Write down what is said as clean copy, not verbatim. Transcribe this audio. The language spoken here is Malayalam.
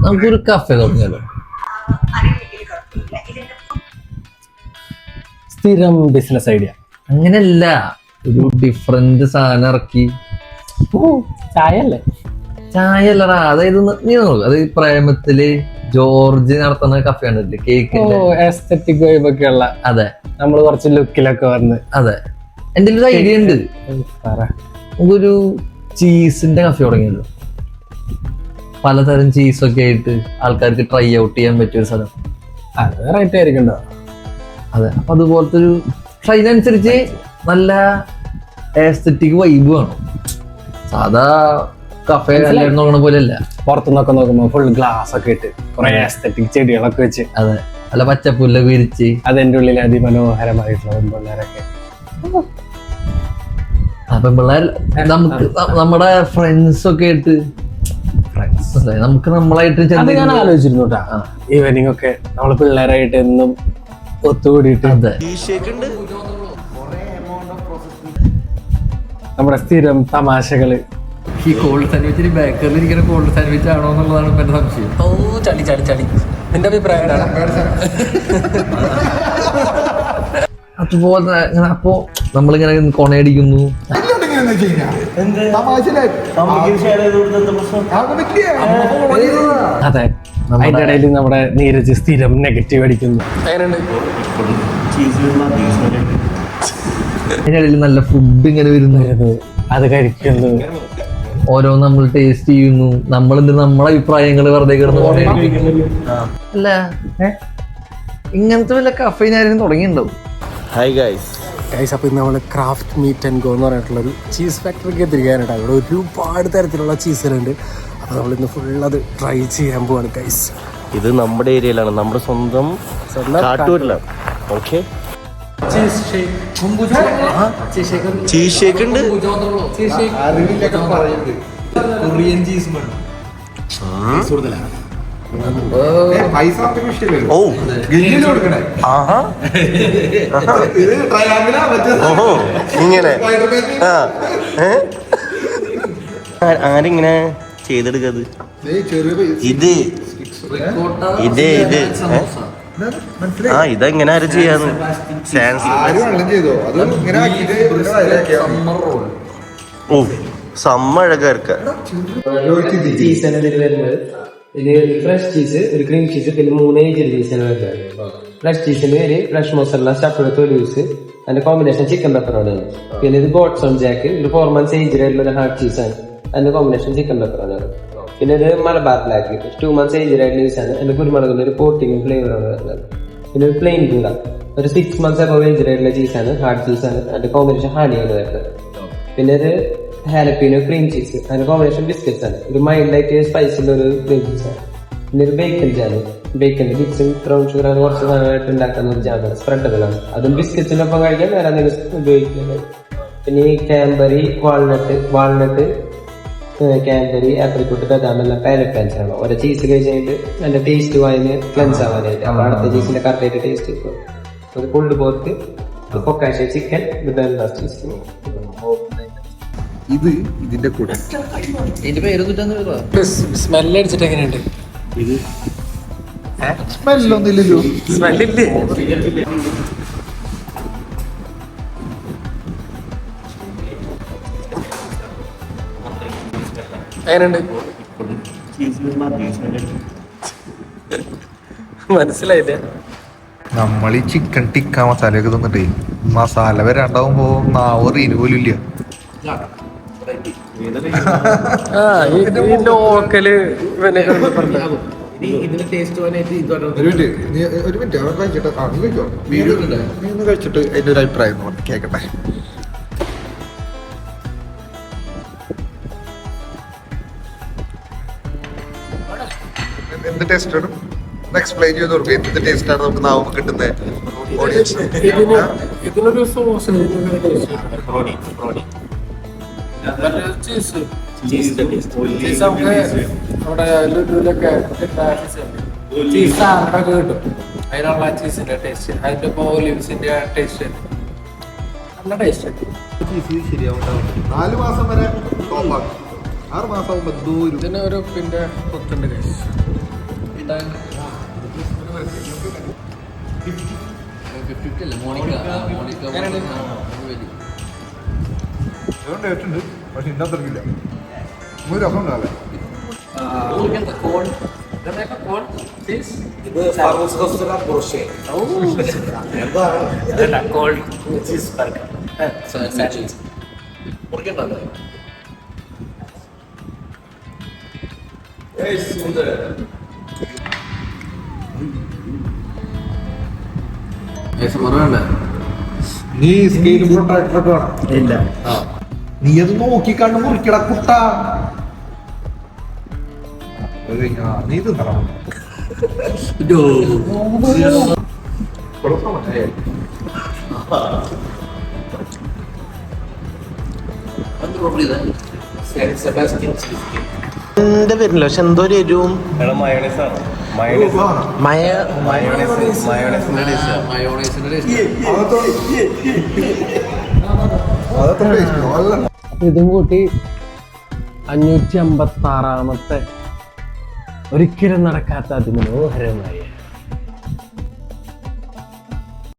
നമുക്കൊരു കഫേ തുടങ്ങിയല്ലോ. സ്ഥിരം ബിസിനസ് ഐഡിയ അങ്ങനെയല്ല, ഒരു ഡിഫറെന്റ് സാധനം ഇറക്കി. ചായ അല്ലേ? ചായ അല്ലടാ, അതായത് നീ നോക്ക്, അത് പ്രേമത്തില് ജോർജ് നടത്തുന്ന കഫേ കണ്ടില്ലേ, കേക്ക് എസ്തെറ്റിക് വൈബ് ഒക്കെ ഉള്ള. അതെ, നമ്മള് കുറച്ച് ലുക്കിലൊക്കെ വന്ന്. അതെ, എന്റെ ഒരു ഐഡിയ ഉണ്ട്. നമുക്കൊരു ചീസിന്റെ കഫേ തുടങ്ങിയല്ലോ. പലതരം ചീസൊക്കെ ആയിട്ട് ആൾക്കാർക്ക് ട്രൈ ഔട്ട് ചെയ്യാൻ പറ്റിയ ഒരു സ്ഥലം. അത് റൈറ്റ് ആയിരിക്കണ്ടോ? അതെ, അപ്പൊ അതുപോലത്തെ ഒരു അതിനനുസരിച്ച് നല്ല എസ്തെറ്റിക് വൈബ് വേണം. സാധാ കഫേ നോക്കണ പോലെ അല്ല. പുറത്തുനിന്നൊക്കെ നോക്കുമ്പോ ഫുൾ ഗ്ലാസ് ഒക്കെ ഇട്ട് കുറെ എസ്തെറ്റിക് ചെടികളൊക്കെ വെച്ച്, അതെ, നല്ല പച്ചപ്പുല്ലൊക്കെ വിരിച്ച്, അതിന്റെ ഉള്ളിൽ അതിമനോഹരമായിട്ടുള്ള പെൺപിള്ളേരൊക്കെ. അപ്പൊ പിള്ളേർ നമുക്ക് നമ്മുടെ ഫ്രണ്ട്സ് ഒക്കെ ആയിട്ട് നമുക്ക് നമ്മളായിട്ട് ഞാൻ ആലോചിച്ചിരുന്നു കേട്ടാ. ഈവനിങ് ഒക്കെ നമ്മള് പിള്ളേരായിട്ട് എന്നും ഒത്തുകൂടിയിട്ട് നമ്മുടെ സ്ഥിരം തമാശകള്. ഈ കോൾഡ് സാൻഡ്വിച്ചിന് ബേക്കറിൽ ഇരിക്കുന്ന കോൾഡ് സാൻഡ്വിച്ച് ആണോ എന്നുള്ളതാണ് എന്റെ സംശയം. ചളി ചളി ചളി. നിന്റെ അഭിപ്രായം അതുപോലെ അപ്പോ നമ്മളിങ്ങനെ കൊണയടിക്കുന്നു. അതെ, അതിന്റെ ഇടയിൽ നമ്മുടെ നീരജ് സ്ഥിരം നെഗറ്റീവ് അടിക്കുന്നു. അതിന്റെ ഇടയിൽ നല്ല ഫുഡ് ഇങ്ങനെ വരുന്നു, അത് കഴിക്കുന്നു, ഓരോ നമ്മൾ ടേസ്റ്റ് ചെയ്യുന്നു. നമ്മളെന്ത് നമ്മളെ അഭിപ്രായങ്ങൾ വെറുതെ കിടന്ന് അല്ല. ഇങ്ങനത്തെ വല്ല കഫേ ആരും തുടങ്ങിയിട്ടുണ്ടാവും. Hi guys. അപ്പോൾ ഇന്ന് നമ്മൾ ക്രാഫ്റ്റ് മീറ്റ് ആൻഡ് ഗോ എന്ന് പറഞ്ഞിട്ടുള്ളൊരു ചീസ് ഫാക്ടറിക്ക് എത്തിരിക്കാനായിട്ട്. അവിടെ ഒരുപാട് തരത്തിലുള്ള ചീസുകളുണ്ട്. അപ്പോൾ നമ്മളിന്ന് ഫുൾ അത് ട്രൈ ചെയ്യാൻ പോവാണ് ഗൈസ്. ഇത് നമ്മുടെ ഏരിയയിലാണ്, നമ്മുടെ സ്വന്തം കാട്ടൂരിലാണ്. ഓക്കെ, ചീസ് ഷേക്ക് ഉണ്ട്. കൊറിയൻ ചീസ് ഓ, ഓഹോ, ഇങ്ങനെ ആരിങ്ങനെ ചെയ്തെടുക്കത്? ഇത് ഇത് ഇത് ഇതെങ്ങനെ ആരും ചെയ്യാന്ന്? ഓ, സമ്മഴക്കാർക്ക് ഇത് ഫ്രഷ് ചീസ്, ഒരു ക്രീം ചീസ്, പിന്നെ 3 ചീസാണ് വരുന്നത്. ഫ്രഷ് ചീസിന് ഒരു ഫ്രഷ് മൊസറല്ല, സ്റ്റഫ്ഡ് ലൂസ്, അതിന്റെ കോമ്പിനേഷൻ ചിക്കൻ പെപ്പറാണ്. പിന്നെ ഇത് ഗോഡ്സൺ ജാക്ക്, ഒരു 4 months ഏജ് ആയിട്ടുള്ള ഹാർഡ് ചീസാണ്, അതിന്റെ കോമ്പിനേഷൻ ചിക്കൻ പെപ്പറാണ്. പിന്നെ ഇത് മലബാർ ബ്ലാക്ക്, 2 months ഏജ് ആയിട്ടുള്ള ചീസാണ്, അതിന്റെ കുരുമുളകിന്റെ ഒരു കോട്ടിങ് ഫ്ലേവറാണ് വരുന്നത്. പിന്നെ ഒരു പ്ലെയിൻ ഗൂഡ, ഒരു 6 months അബവ് ഏജ് ആയിട്ടുള്ള ചീസാണ്, ഹാർഡ് ചീസാണ്, അതിന്റെ കോമ്പിനേഷൻ ഹാനിയാണ് വരുന്നത്. പിന്നെ ഇത് ഹാലപ്പീനോ ക്രീം ചീസ്, അതിന്റെ കോമ്പിനേഷൻ ബിസ്ക്കറ്റ്സ് ആണ്, ഒരു മൈൽഡ് ആയിട്ട് സ്പൈസിലുള്ള ഒരു ക്രീം ചീസ് ആണ്. പിന്നെ ഒരു ബേക്കൻ ജാമ്, ബേക്കൻ്റെ മിക്സും ബ്രൗൺ ഷുഗർ ആണ് കുറച്ച് സാധനമായിട്ട് ഉണ്ടാക്കുന്ന ഒരു ജാമാണ്, സ്പ്രെഡബിൾ ആണ്. അതും ബിസ്ക്കറ്റ്സിനൊപ്പം കഴിക്കാൻ വേറെ എന്തെങ്കിലും ഉപയോഗിക്കുന്നത്. പിന്നെ ഈ ക്യാൻബറി, വാൾനട്ട്, ക്യാൻബറി, ആപ്രിക്കോട്ട്, ബദാം എല്ലാം പാലറ്റ് പ്ലാൻസ് ആണ്. ഓരോ ചീസ് കഴിച്ചിട്ട് അതിന്റെ ടേസ്റ്റ് വായിന് ക്ലെൻസ് ആവാനായിട്ട്. അപ്പൊ അടുത്ത ചീസിന്റെ കറക്റ്റായിട്ട് ടേസ്റ്റ് കിട്ടും. അത് കൊണ്ടുപോയിട്ട് പൊക്കാശ ചിക്കൻ വിത്ത് ചീസ്. ഇത് ഇതിന്റെ കൂടെ ഇതിന്റെ പേര് സ്മെല്ല് അടിച്ചിട്ട് എങ്ങനെയുണ്ട്? ഇത് സ്മെല്ലൊന്നുമില്ലല്ലോ. സ്മെല്ലില്ലേ? എങ്ങനെയുണ്ട്? മനസ്സിലായില്ല. നമ്മൾ ഈ ചിക്കൻ ടിക്ക മസാലയൊക്കെ തന്നിട്ടേ മസാല വരാണ്ടാവുമ്പോ നാവറ് ഇരുപോലില്ല. ലോക്കല് ഒരു മിനിറ്റ് അവർ കഴിച്ചിട്ട് നീ ഒന്ന് കഴിച്ചിട്ട് അതിന്റെ ഒരു അഭിപ്രായം കേക്കട്ടെ. എന്ത് ടേസ്റ്റ് ആണ്? എക്സ്പ്ലെയിൻ ചെയ്ത് കൊടുക്കുക. എന്ത് ടേസ്റ്റ് ആണ് നമുക്ക് നാവ് കിട്ടുന്നത്? ഇതിനൊരു സോസ് അവിടെ ലുലുലൊക്കെ ചീസ് ആറൊക്കെ കിട്ടും. അതിനുള്ള ചീസിന്റെ ടേസ്റ്റ്, അതിന്റെ ഒലിവ്സിന്റെ ടേസ്റ്റ് നല്ല ടേസ്റ്റ്. 4 മാസം വരെ ടോപ്പാണ്. 6 മാസം ആകുമ്പോ എന്തോ ഒരു ഇതിന് ഒരു പിന്നെ കൊത്തുണ്ട് guys. ടേസ്റ്റ് ഉണ്ട്, പക്ഷെ ഇന്ന അത്രക്കില്ല. ഒരു രസം ഉണ്ടാവില്ല. നീ സ്കെയിൽ പ്രൊട്ടക്ടർ വേണം. ഇല്ല. നീ അത് നോക്കിക്കണ്ട് മുറിക്കട കുട്ട. നീ ഇത് തരണം. എന്റെ പേരില്ല, പക്ഷെ എന്തോ ഒരു എരിവും ഇതും കൂട്ടി 556 ഒരിക്കലും നടക്കാത്ത അതിമനോഹരമായ